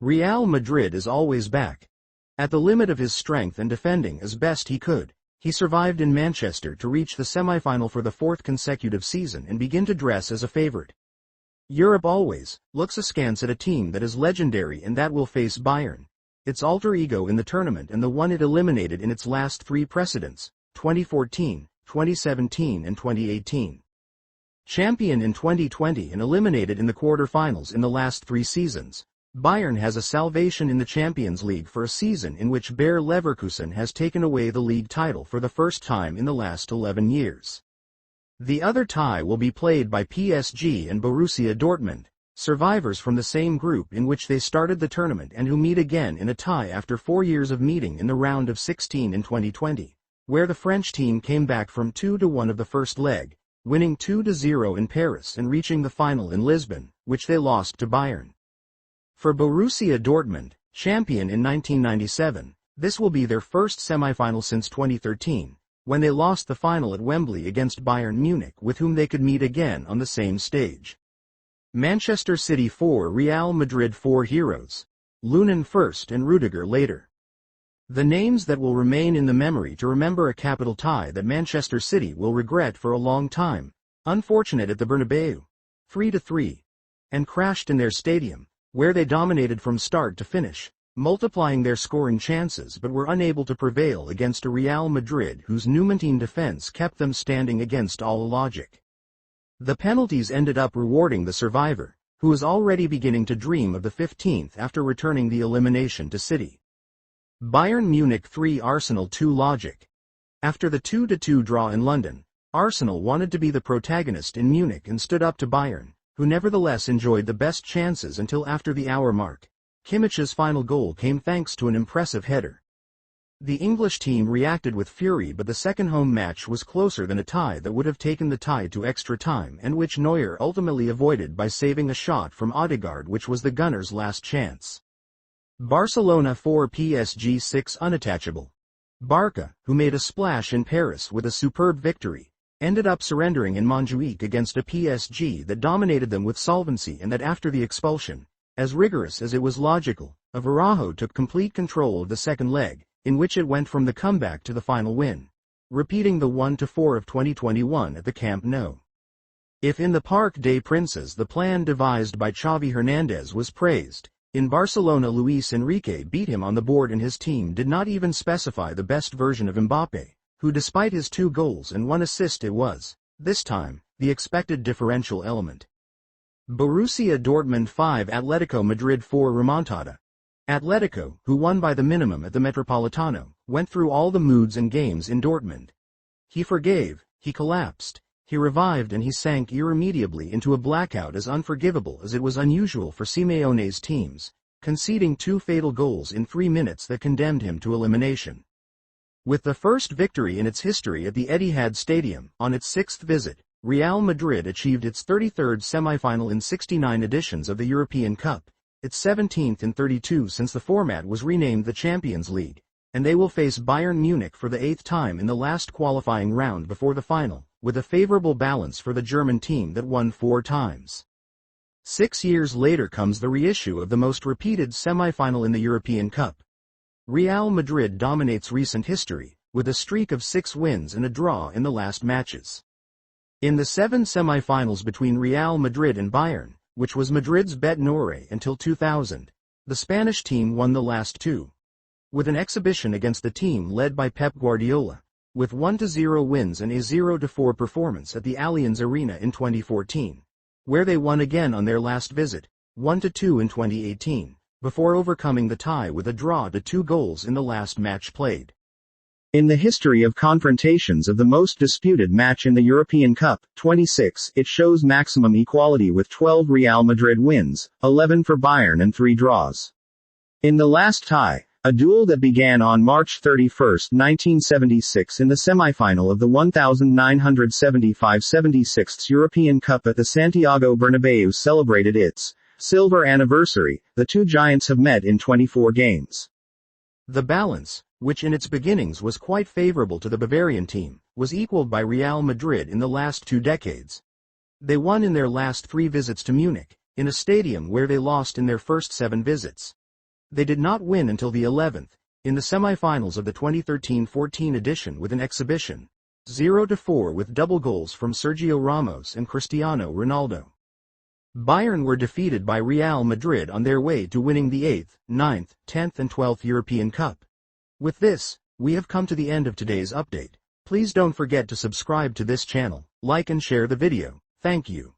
Real Madrid is always back. At the limit of his strength and defending as best he could, he survived in Manchester to reach the semi-final for the fourth consecutive season and begin to dress as a favorite. Europe always looks askance at a team that is legendary and that will face Bayern, its alter ego in the tournament and the one it eliminated in its last three precedents, 2014, 2017 and 2018. Champion in 2020 and eliminated in the quarter-finals in the last three seasons, Bayern has a salvation in the Champions League for a season in which Bayer Leverkusen has taken away the league title for the first time in the last 11 years. The other tie will be played by PSG and Borussia Dortmund, survivors from the same group in which they started the tournament and who meet again in a tie after 4 years of meeting in the round of 16 in 2020, where the French team came back from 2-1 of the first leg, winning 2-0 in Paris and reaching the final in Lisbon, which they lost to Bayern. For Borussia Dortmund, champion in 1997, this will be their first semi-final since 2013, when they lost the final at Wembley against Bayern Munich, with whom they could meet again on the same stage. Manchester City 4, Real Madrid 4 heroes. Lunin first and Rudiger later. The names that will remain in the memory to remember a capital tie that Manchester City will regret for a long time. Unfortunate at the Bernabeu. 3-3. And crashed in their stadium, where they dominated from start to finish, multiplying their scoring chances but were unable to prevail against a Real Madrid whose Numantine defense kept them standing against all logic. The penalties ended up rewarding the survivor, who was already beginning to dream of the 15th after returning the elimination to City. Bayern Munich 3, Arsenal 2 logic. After the 2-2 draw in London, Arsenal wanted to be the protagonist in Munich and stood up to Bayern, who nevertheless enjoyed the best chances until after the hour mark. Kimmich's final goal came thanks to an impressive header. The English team reacted with fury, but the second home match was closer than a tie that would have taken the tie to extra time and which Neuer ultimately avoided by saving a shot from Odegaard, which was the Gunners' last chance. Barcelona 4, PSG 6 unattachable. Barca, who made a splash in Paris with a superb victory, ended up surrendering in Montjuic against a PSG that dominated them with solvency and that after the expulsion, as rigorous as it was logical, Araujo took complete control of the second leg, in which it went from the comeback to the final win, repeating the 1-4 of 2021 at the Camp Nou. If in the Parc des Princes the plan devised by Xavi Hernandez was praised, in Barcelona Luis Enrique beat him on the board and his team did not even specify the best version of Mbappe, who despite his 2 goals and 1 assist it was, this time, the expected differential element. Borussia Dortmund 5, Atletico Madrid 4 remontada. Atletico, who won by the minimum at the Metropolitano, went through all the moods and games in Dortmund. He forgave, he collapsed, he revived and he sank irremediably into a blackout as unforgivable as it was unusual for Simeone's teams, conceding 2 fatal goals in 3 minutes that condemned him to elimination. With the first victory in its history at the Etihad Stadium, on its 6th visit, Real Madrid achieved its 33rd semi-final in 69 editions of the European Cup, its 17th in 32 since the format was renamed the Champions League, and they will face Bayern Munich for the 8th time in the last qualifying round before the final, with a favorable balance for the German team that won 4 times. 6 years later comes the reissue of the most repeated semi-final in the European Cup. Real Madrid dominates recent history, with a streak of 6 wins and a draw in the last matches. In the 7 semi-finals between Real Madrid and Bayern, which was Madrid's bête noire until 2000, the Spanish team won the last 2. With an exhibition against the team led by Pep Guardiola, with 1-0 wins and a 0-4 performance at the Allianz Arena in 2014, where they won again on their last visit, 1-2 in 2018, before overcoming the tie with a draw to 2 goals in the last match played. In the history of confrontations of the most disputed match in the European Cup, 26, it shows maximum equality with 12 Real Madrid wins, 11 for Bayern and 3 draws. In the last tie, a duel that began on March 31, 1976 in the semi-final of the 1975-76 European Cup at the Santiago Bernabeu celebrated its silver anniversary. The 2 giants have met in 24 games. The balance, which in its beginnings was quite favorable to the Bavarian team, was equaled by Real Madrid in the last 2 decades. They won in their last 3 visits to Munich, in a stadium where they lost in their first 7 visits. They did not win until the 11th, in the semi-finals of the 2013-14 edition with an exhibition, 0-4 with double goals from Sergio Ramos and Cristiano Ronaldo. Bayern were defeated by Real Madrid on their way to winning the 8th, 9th, 10th and 12th European Cup. With this, we have come to the end of today's update. Please don't forget to subscribe to this channel, like and share the video. Thank you.